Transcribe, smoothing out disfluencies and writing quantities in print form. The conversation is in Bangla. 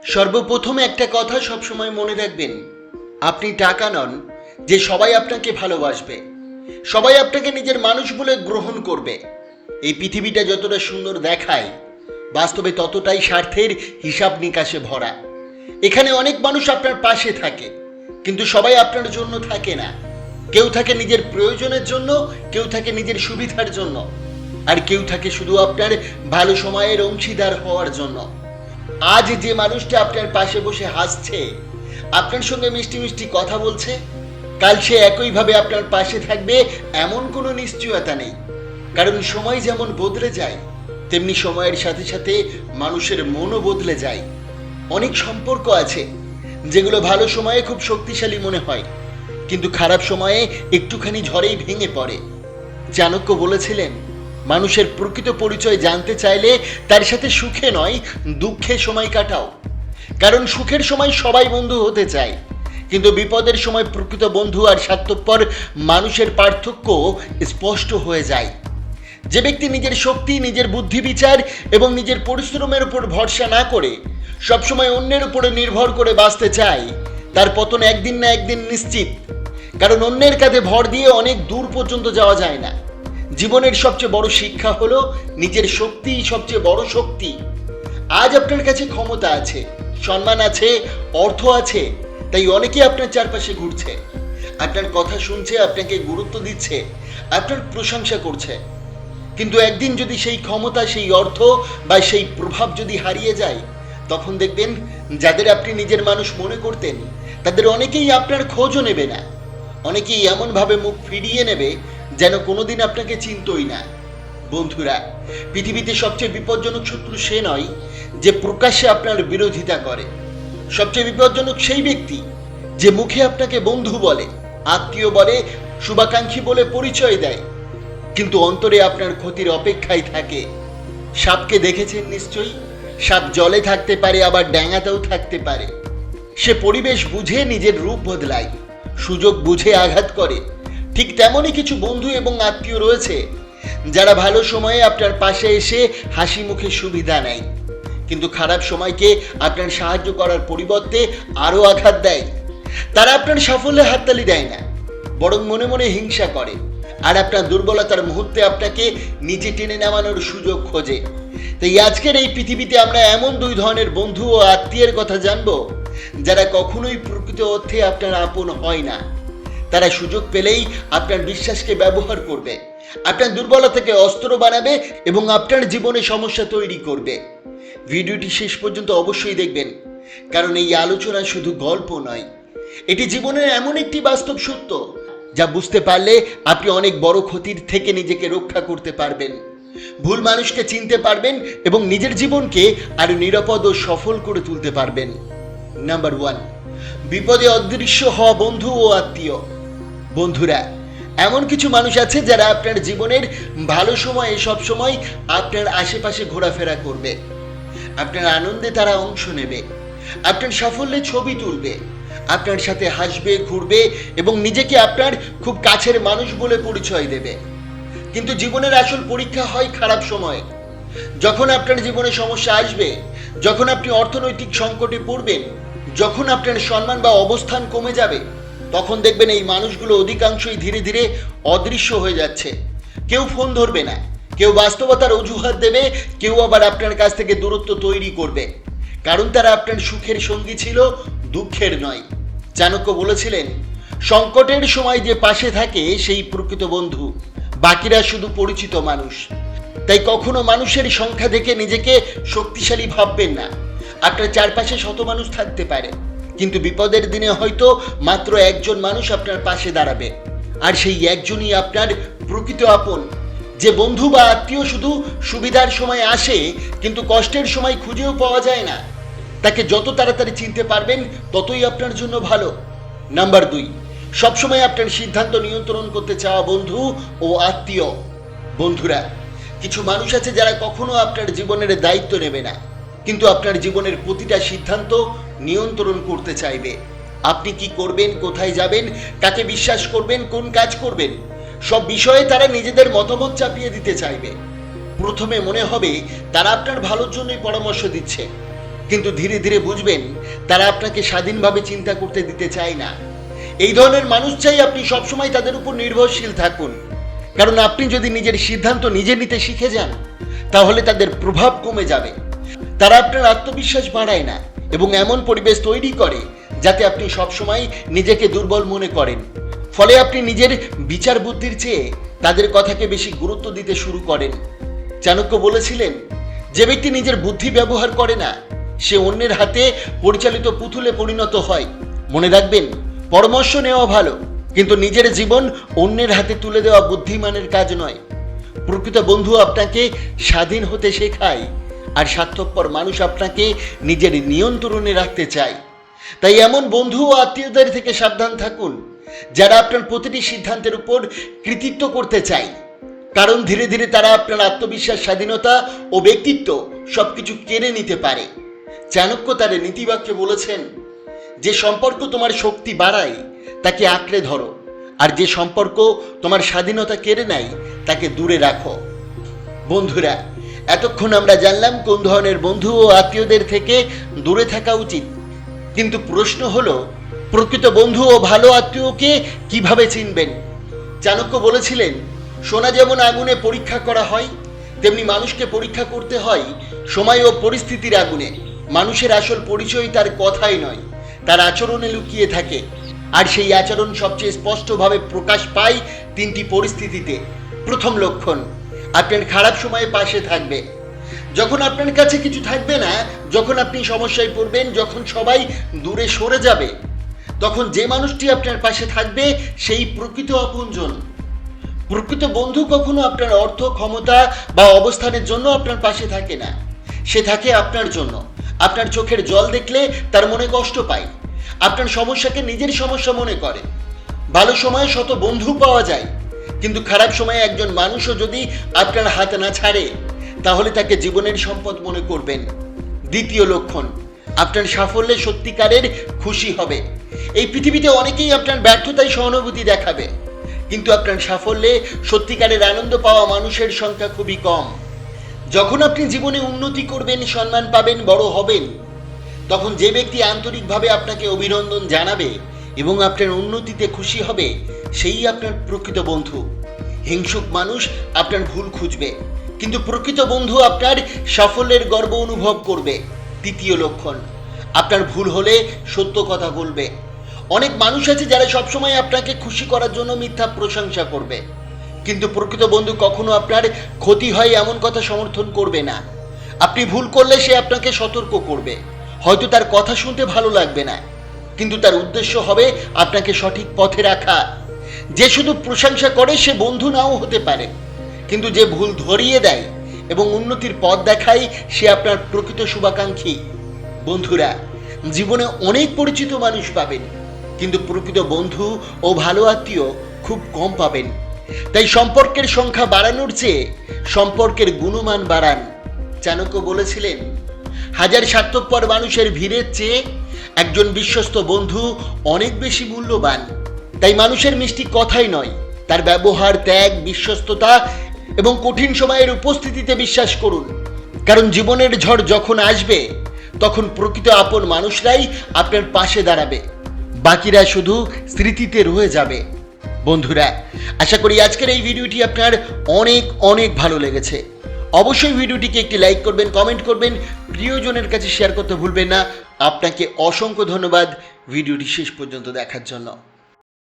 সর্বপ্রথমে একটা কথা সবসময় মনে রাখবেন, আপনি টাকা নন যে সবাই আপনাকে ভালোবাসবে, সবাই আপনাকে নিজের মানুষ বলে গ্রহণ করবে। এই পৃথিবীটা যতটা সুন্দর দেখায়, বাস্তবে ততটাই স্বার্থের হিসাব নিকাশে ভরা। এখানে অনেক মানুষ আপনার পাশে থাকে, কিন্তু সবাই আপনার জন্য থাকে না। কেউ থাকে নিজের প্রয়োজনের জন্য, কেউ থাকে নিজের সুবিধার জন্য, আর কেউ থাকে শুধু আপনার ভালো সময়ের অংশীদার হওয়ার জন্য। আজ যে মানুষটা আপনার পাশে বসে হাসছে, আপনার সঙ্গে মিষ্টি মিষ্টি কথা বলছে, কাল সে একইভাবে আপনার পাশে থাকবে এমন কোনো নিশ্চয়তা নেই। কারণ সময় যেমন বদলে যায়, তেমনি সময়ের সাথে সাথে মানুষের মনও বদলে যায়। অনেক সম্পর্ক আছে যেগুলো ভালো সময়ে খুব শক্তিশালী মনে হয়, কিন্তু খারাপ সময়ে একটুখানি ঝড়েই ভেঙে পড়ে। চাণক্য বলেছিলেন, মানুষের প্রকৃত পরিচয় জানতে চাইলে তার সাথে সুখে নয়, দুঃখে সময় কাটাও। কারণ সুখের সময় সবাই বন্ধু হতে চায়, কিন্তু বিপদের সময় প্রকৃত বন্ধু আর স্বার্থপর মানুষের পার্থক্য স্পষ্ট হয়ে যায়। যে ব্যক্তি নিজের শক্তি, নিজের বুদ্ধি বিচার এবং নিজের পরিশ্রমের উপর ভরসা না করে সবসময় অন্যের উপরে নির্ভর করে বাঁচতে চায়, তার পতন একদিন না একদিন নিশ্চিত। কারণ অন্যের কাঁধে ভর দিয়ে অনেক দূর পর্যন্ত যাওয়া যায় না। জীবনের সবচেয়ে বড় শিক্ষা হলো নিজের শক্তিই সবচেয়ে বড় শক্তি। আজ আপনার কাছে ক্ষমতা আছে, সম্মান আছে, অর্থ আছে, তাই অনেকে আপনার চারপাশে ঘুরছে, আপনার কথা শুনছে, আপনাকে গুরুত্ব দিচ্ছে, আপনার প্রশংসা করছে। কিন্তু একদিন যদি সেই ক্ষমতা, সেই অর্থ বা সেই প্রভাব যদি হারিয়ে যায়, তখন দেখবেন যাদের আপনি নিজের মানুষ মনে করতেন, তাদের অনেকেই আপনার খোঁজও নেবে না। অনেকেই এমনভাবে মুখ ফিরিয়ে নেবে যেন কোনোদিন আপনাকে চিনতই না। বন্ধুরা, পৃথিবীতে সবচেয়ে বিপজ্জনক শত্রু সে নয় যে প্রকাশ্যে আপনার বিরোধিতা করে। সবচেয়ে বিপজ্জনক সেই ব্যক্তি যে মুখে আপনাকে বন্ধু বলে, আত্মীয় বলে, শুভাকাঙ্ক্ষী বলে পরিচয় দেয়, কিন্তু অন্তরে আপনার ক্ষতির অপেক্ষায় থাকে। সাপকে দেখেছেন নিশ্চয়ই? সাপ জলে থাকতে পারে, আবার ডাঙাতেও থাকতে পারে। সে পরিবেশ বুঝে নিজের রূপ বদলায়, সুযোগ বুঝে আঘাত করে। ঠিক তেমনই কিছু বন্ধু এবং আত্মীয় রয়েছে যারা ভালো সময়ে আপনার পাশে এসে হাসি মুখে সুবিধা নেয়, কিন্তু খারাপ সময়কে আপনার সাহায্য করার পরিবর্তে আরও আঘাত দেয়। তারা আপনার সাফল্যে হাততালি দেয় না, বরং মনে মনে হিংসা করে, আর আপনার দুর্বলতার মুহূর্তে আপনাকে নিচে টেনে নামানোর সুযোগ খোঁজে। তাই আজকের এই পৃথিবীতে আমরা এমন দুই ধরনের বন্ধু ও আত্মীয়ের কথা জানবো যারা কখনোই প্রকৃত অর্থে আপনার আপন হয় না। তারা সুযোগ পেলেই আপনার বিশ্বাসকে ব্যবহার করবে, আপনার দুর্বলতাকে অস্ত্র বানাবে এবং আপনার জীবনে সমস্যা তৈরি করবে। ভিডিওটি শেষ পর্যন্ত অবশ্যই দেখবেন, কারণ এই আলোচনা শুধু গল্প নয়, এটি জীবনের এমন একটি বাস্তব সত্য যা বুঝতে পারলে আপনি অনেক বড় ক্ষতির থেকে নিজেকে রক্ষা করতে পারবেন, ভুল মানুষকে চিনতে পারবেন এবং নিজের জীবনকে আরো নিরাপদ ও সফল করে তুলতে পারবেন। নাম্বার 1, বিপদে অদৃশ্য হওয়া বন্ধু ও আত্মীয়। বন্ধুরা, এমন কিছু মানুষ আছে যারা আপনার জীবনের ভালো সময়ে সবসময় আপনার আশেপাশে ঘোরাফেরা করবে। আপনার আনন্দে তারা অংশ নেবে, আপনার সাফল্যে ছবি তুলবে, আপনার সাথে হাসবে, ঘুরবে এবং নিজেকে আপনার খুব কাছের মানুষ বলে পরিচয় দেবে। কিন্তু জীবনের আসল পরীক্ষা হয় খারাপ সময়ে। যখন আপনার জীবনে সমস্যা আসবে, যখন আপনি অর্থনৈতিক সংকটে পড়বেন, যখন আপনার সম্মান বা অবস্থান কমে যাবে, তখন দেখবেন এই মানুষগুলো অধিকাংশই ধীরে ধীরে অদৃশ্য হয়ে যাচ্ছে। কেউ ফোন ধরবে না, কেউ বাস্তবতার অজুহাত দেবে, কেউ আবার আপনার কাছ থেকে দূরত্ব তৈরি করবে। কারণ তারা আপনার সুখের সঙ্গী ছিল, দুঃখের নয়। চাণক্য বলেছিলেন, সংকটের সময় যে পাশে থাকে সেই প্রকৃত বন্ধু, বাকিরা শুধু পরিচিত মানুষ। তাই কখনো মানুষের সংখ্যা দেখে নিজেকে শক্তিশালী ভাববেন না। আপনার চারপাশে শত মানুষ থাকতে পারে, কিন্তু বিপদের দিনে হয়তো মাত্র একজন মানুষ আপনার পাশে দাঁড়াবে, আর সেই একজনই আপনার প্রকৃত আপন। যে বন্ধু বা আত্মীয় শুধু সুবিধার সময় আসে কিন্তু কষ্টের সময় খুঁজেও পাওয়া যায় না, তাকে যত তাড়াতাড়ি চিনতে পারবেন ততই আপনার জন্য ভালো। নাম্বার 2, সবসময় আপনার সিদ্ধান্ত নিয়ন্ত্রণ করতে চাওয়া বন্ধু ও আত্মীয়। বন্ধুরা, কিছু মানুষ আছে যারা কখনো আপনার জীবনের দায়িত্ব নেবে না, কিন্তু আপনার জীবনের প্রতিটা সিদ্ধান্ত নিয়ন্ত্রণ করতে চাইবে। আপনি কি করবেন, কোথায় যাবেন, কাকে বিশ্বাস করবেন, কোন কাজ করবেন, সব বিষয়ে তারা নিজেদের মতামত চাপিয়ে দিতে চাইবে। প্রথমে মনে হবে তারা আপনার ভালোর জন্যই পরামর্শ দিচ্ছে, কিন্তু ধীরে ধীরে বুঝবেন তারা আপনাকে স্বাধীনভাবে চিন্তা করতে দিতে চায় না। এই ধরনের মানুষ চাই আপনি সবসময় তাদের উপর নির্ভরশীল থাকুন, কারণ আপনি যদি নিজের সিদ্ধান্ত নিজে নিতে শিখে যান তাহলে তাদের প্রভাব কমে যাবে। তারা আপনার আত্মবিশ্বাস বাড়ায় না এবং এমন পরিবেশ তৈরি করে যাতে আপনি সবসময় নিজেকে দুর্বল মনে করেন। ফলে আপনি নিজের বিচার বুদ্ধির চেয়ে তাদের কথাকে বেশি গুরুত্ব দিতে শুরু করেন। চাণক্য বলেছিলেন, যে ব্যক্তি নিজের বুদ্ধি ব্যবহার করে না সে অন্যের হাতে পরিচালিত পুতুলে পরিণত হয়। মনে রাখবেন, পরামর্শ নেওয়া ভালো, কিন্তু নিজের জীবন অন্যের হাতে তুলে দেওয়া বুদ্ধিমানের কাজ নয়। প্রকৃত বন্ধু আপনাকে স্বাধীন হতে শেখায়, আর স্বার্থপর মানুষ আপনাকে নিজের নিয়ন্ত্রণে রাখতে চায়। তাই এমন বন্ধু ও আত্মীয়দের থেকে সাবধান থাকুন যারা আপনার প্রতিটি সিদ্ধান্তের উপর কৃতিত্ব করতে চায়, কারণ ধীরে ধীরে তারা আপনার আত্মবিশ্বাস, স্বাধীনতা ও ব্যক্তিত্ব সবকিছু কেড়ে নিতে পারে। চাণক্য তার নীতিবাক্যে বলেছেন, যে সম্পর্ক তোমার শক্তি বাড়ায় তাকে আঁকড়ে ধরো, আর যে সম্পর্ক তোমার স্বাধীনতা কেড়ে নেয় তাকে দূরে রাখো। বন্ধুরা, এতক্ষণ আমরা জানলাম কোন ধরনের বন্ধু ও আত্মীয়দের থেকে দূরে থাকা উচিত, কিন্তু প্রশ্ন হলো, প্রকৃত বন্ধু ও ভালো আত্মীয়কে কিভাবে চিনবেন? চাণক্য বলেছিলেন, সোনা যেমন আগুনে পরীক্ষা করা হয়, তেমনি মানুষকে পরীক্ষা করতে হয় সময় ও পরিস্থিতির আগুনে। মানুষের আসল পরিচয় তার কথাই নয়, তার আচরণে লুকিয়ে থাকে, আর সেই আচরণ সবচেয়ে স্পষ্টভাবে প্রকাশ পায় তিনটি পরিস্থিতিতে। প্রথম লক্ষণ, আপনার খারাপ সময়ে পাশে থাকবে। যখন আপনার কাছে কিছু থাকবে না, যখন আপনি সমস্যায় পড়বেন, যখন সবাই দূরে সরে যাবে, তখন যে মানুষটি আপনার পাশে থাকবে সেই প্রকৃত আপনজন। প্রকৃত বন্ধু কখনো আপনার অর্থ, ক্ষমতা বা অবস্থানের জন্য আপনার পাশে থাকে না, সে থাকে আপনার জন্য। আপনার চোখের জল দেখলে তার মনে কষ্ট পায়, আপনার সমস্যাকে নিজের সমস্যা মনে করে। ভালো সময়ে শত বন্ধু পাওয়া যায়, কিন্তু খারাপ সময়ে একজন মানুষও যদি আপনার হাত না ছাড়ে তাহলে তাকে জীবনের সম্পদ মনে করবেন। দ্বিতীয় লক্ষণ, আপনার সাফল্যে সত্যিকারের খুশি হবে। এই পৃথিবীতে অনেকেই আপনার ব্যর্থতায় সহানুভূতি দেখাবে, কিন্তু আপনার সাফল্যে সত্যিকারের আনন্দ পাওয়া মানুষের সংখ্যা খুবই কম। যখন আপনি জীবনে উন্নতি করবেন, সম্মান পাবেন, বড় হবেন, তখন যে ব্যক্তি আন্তরিকভাবে আপনাকে অভিনন্দন জানাবে এবং আপনার উন্নতিতে খুশি হবে সেই আপনার প্রকৃত বন্ধু। হিংসুক মানুষ আপনার ভুল খুঁজবে, কিন্তু প্রকৃত বন্ধু আপনার সাফল্যের গর্ব অনুভব করবে। তৃতীয় লক্ষণ, আপনার ভুল হলে সত্য কথা বলবে। অনেক মানুষ আছে যারা সবসময় আপনাকে খুশি করার জন্য মিথ্যা প্রশংসা করবে, কিন্তু প্রকৃত বন্ধু কখনো আপনার ক্ষতি হয় এমন কথা সমর্থন করবে না। আপনি ভুল করলে সে আপনাকে সতর্ক করবে। হয়তো তার কথা শুনতে ভালো লাগবে না, কিন্তু তার উদ্দেশ্য হবে আপনাকে সঠিক পথে রাখা। যে শুধু প্রশংসা করে সে বন্ধু নাও হতে পারে, কিন্তু যে ভুল ধরিয়ে দেয় এবং উন্নতির পথ দেখায় সে আপনার প্রকৃত শুভাকাঙ্ক্ষী। বন্ধুরা, জীবনে অনেক পরিচিত মানুষ পাবেন, কিন্তু প্রকৃত বন্ধু ও ভালো আত্মীয় খুব কম পাবেন। তাই সম্পর্কের সংখ্যা বাড়ানোর চেয়ে সম্পর্কের গুণমান বাড়ান। চাণক্য বলেছিলেন, হাজার স্বার্থপর মানুষের ভিড়ের চেয়ে একজন বিশ্বস্ত বন্ধু অনেক বেশি মূল্যবান। তাই মানুষের মিষ্টি কথাই নয়, তার ব্যবহার, ত্যাগ, বিশ্বস্ততা এবং কঠিন সময়ের উপস্থিতিতে বিশ্বাস করুন, কারণ জীবনের ঝড় যখন আসবে তখন প্রকৃত আপন মানুষরাই আপনার পাশে দাঁড়াবে, বাকিরা শুধু স্মৃতিতে রয়ে যাবে। বন্ধুরা, আশা করি আজকের এই ভিডিওটি আপনার অনেক অনেক ভালো লেগেছে। অবশ্যই ভিডিওটিকে একটি লাইক করবেন, কমেন্ট করবেন, প্রিয়জনের কাছে শেয়ার করতে ভুলবেন না। আপনাকে অসংখ্য ধন্যবাদ ভিডিওটি শেষ পর্যন্ত দেখার জন্য।